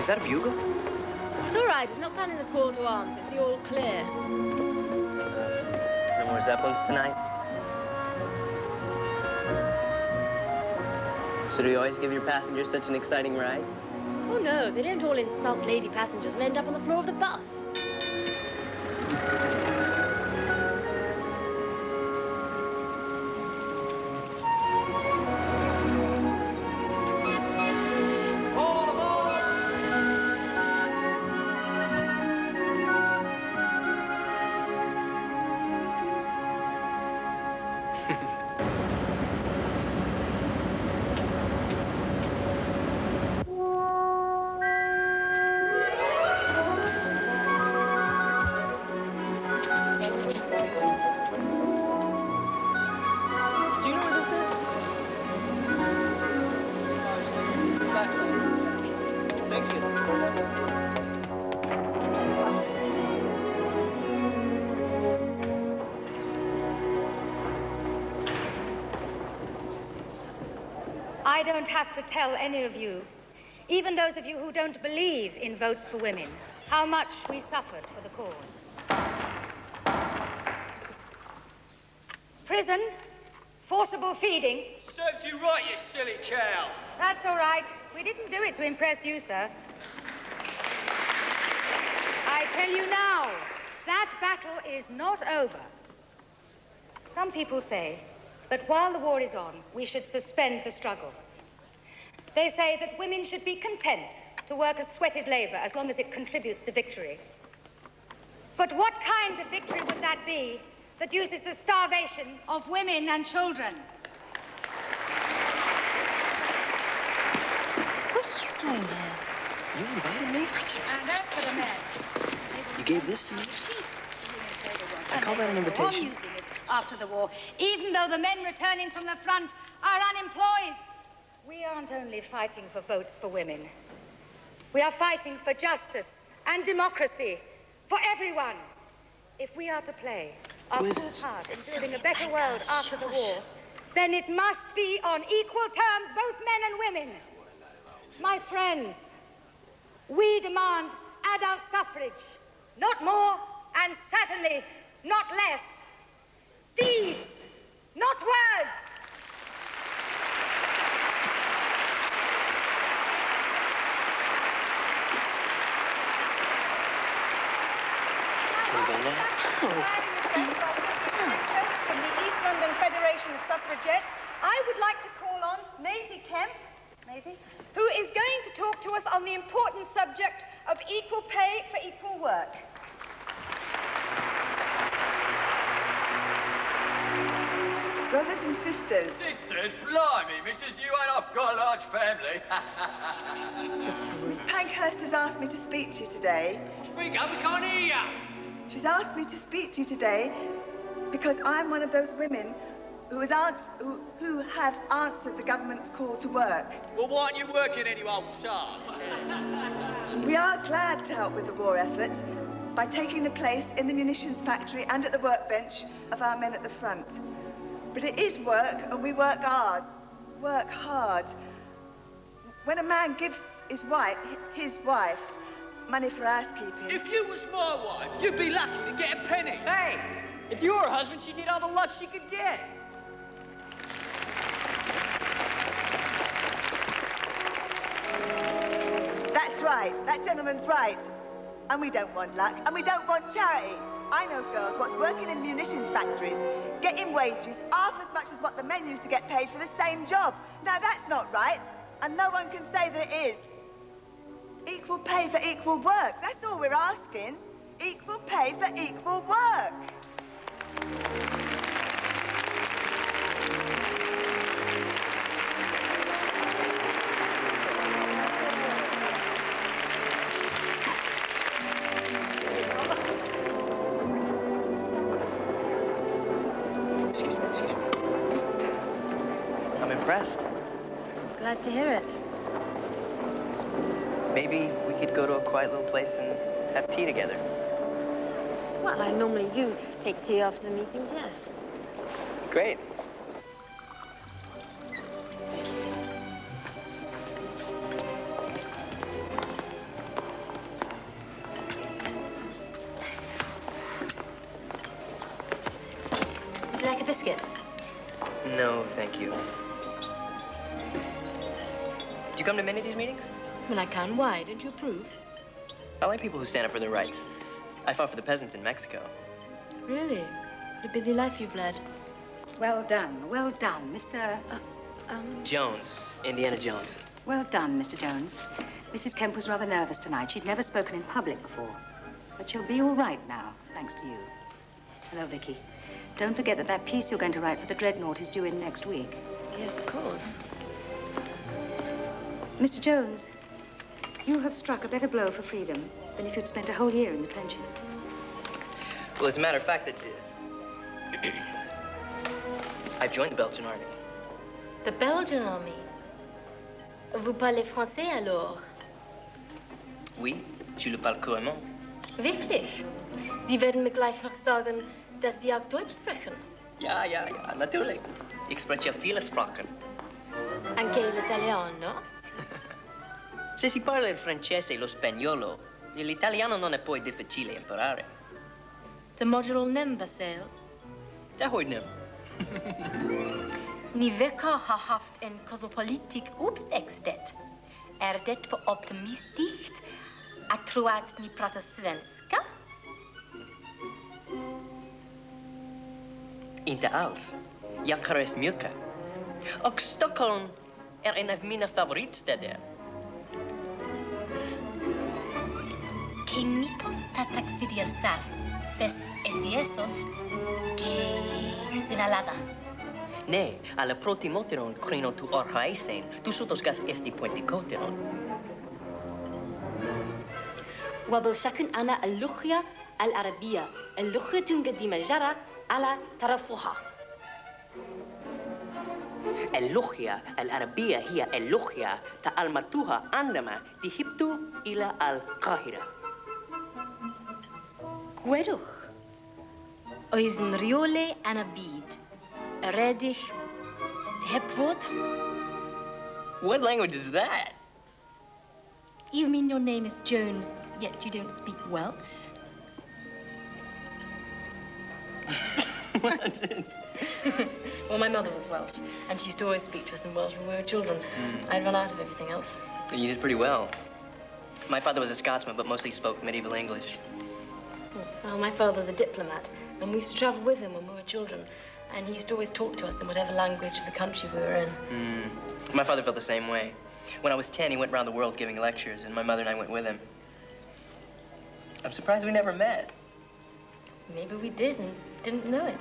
Is that a bugle? It's all right. It's not sounding the call to arms. It's the all clear. No more Zeppelins tonight? So do you always give your passengers such an exciting ride? Oh, no. They don't all insult lady passengers and end up on the floor of the bus. I don't have to tell any of you, even those of you who don't believe in votes for women, how much we suffered for the cause. Prison, forcible feeding. Serves you right, you silly cow. That's all right. We didn't do it to impress you, sir. I tell you now, that battle is not over. Some people say that while the war is on, we should suspend the struggle. They say that women should be content to work as sweated labor as long as it contributes to victory. But what kind of victory would that be that uses the starvation of women and children? What are you doing here? You invited me? And that's for the men. You gave this to me? I call that an invitation. I'm using it after the war, even though the men returning from the front are unemployed. We aren't only fighting for votes for women. We are fighting for justice and democracy for everyone. If we are to play our full part in building a better world after the war, then it must be on equal terms, both men and women. My friends, we demand adult suffrage, not more and certainly not less. Deeds, not words. Can we go now? From the East London Federation of Suffragettes, I would like to call on Maisie Kemp, who is going to talk to us on the important subject of equal pay for equal work. Brothers and sisters. Sisters? Blimey, missus, you and I've got a large family. Miss Pankhurst has asked me to speak to you today. Speak up, we can't hear you. She's asked me to speak to you today because I'm one of those women who have answered the government's call to work. Well, why aren't you working any old time? We are glad to help with the war effort by taking the place in the munitions factory and at the workbench of our men at the front. But it is work, and we work hard. Work hard. When a man gives his wife money for housekeeping... If you was my wife, you'd be lucky to get a penny. Hey! If you were her husband, she'd get all the luck she could get. That's right. That gentleman's right. And we don't want luck, and we don't want charity. I know girls what's working in munitions factories, getting wages half as much as what the men used to get paid for the same job. Now, that's not right, and no one can say that it is. Equal pay for equal work. That's all we're asking. Equal pay for equal work. Excuse me. I'm impressed. Glad to hear it. Maybe we could go to a quiet little place and have tea together. Well, I normally do take tea after the meetings, yes. Great. Thank you. Do you come to many of these meetings? Well, I can. Why? Don't you approve? I like people who stand up for their rights. I fought for the peasants in Mexico. Really? What a busy life you've led. Well done, Mr. Jones. Indiana Jones. Well done, Mr. Jones. Mrs. Kemp was rather nervous tonight. She'd never spoken in public before. But she'll be all right now, thanks to you. Hello, Vicky. Don't forget that piece you're going to write for the Dreadnought is due in next week. Yes, of course. Mr. Jones, you have struck a better blow for freedom than if you'd spent a whole year in the trenches. Well, as a matter of fact, I've joined the Belgian army. The Belgian army? Vous parlez français alors? Oui, je le parle couramment. Wirklich? Sie werden mir gleich noch sagen, dass Sie auch Deutsch sprechen. Ja, natürlich. Ich spreche viele Sprachen. Anche l'italiano? Se si parla il francese e lo spagnolo, l'italiano non è poi difficile imparare. De modular number sale? Det hoort nem. Ni verkar ha haft en kosmopolitisk uppväxthet. Det för optimistiskt att tro att ni pratar svenska? Inte alls. Jag kan resa mycket. Och Stockholm är en av mina favoritstäder. Que micos tataxidiasas ses etiesos que sinalada. Ναι, αλλά προτιμότερον κρίνω του ορχαίσεν, τους ούτως esti puenticoteron. وبالشكل أنا اللغة العربية اللغة القديمة على طرفها. اللغة العربية هي اللغة تعلمتها عندما ذهبت إلى القاهرة. Gwerwch. Oes yn rheole yn y byd. Redig, heb fod. What language is that? You mean your name is Jones, yet you don't speak Welsh? Well, my mother was Welsh, and she used to always speak to us in Welsh when we were children. I'd run out of everything else. You did pretty well. My father was a Scotsman, but mostly spoke medieval English. Well, my father's a diplomat, and we used to travel with him when we were children, and he used to always talk to us in whatever language of the country we were in. My father felt the same way. When I was 10, he went around the world giving lectures, and my mother and I went with him. I'm surprised we never met. Maybe we did and didn't know it.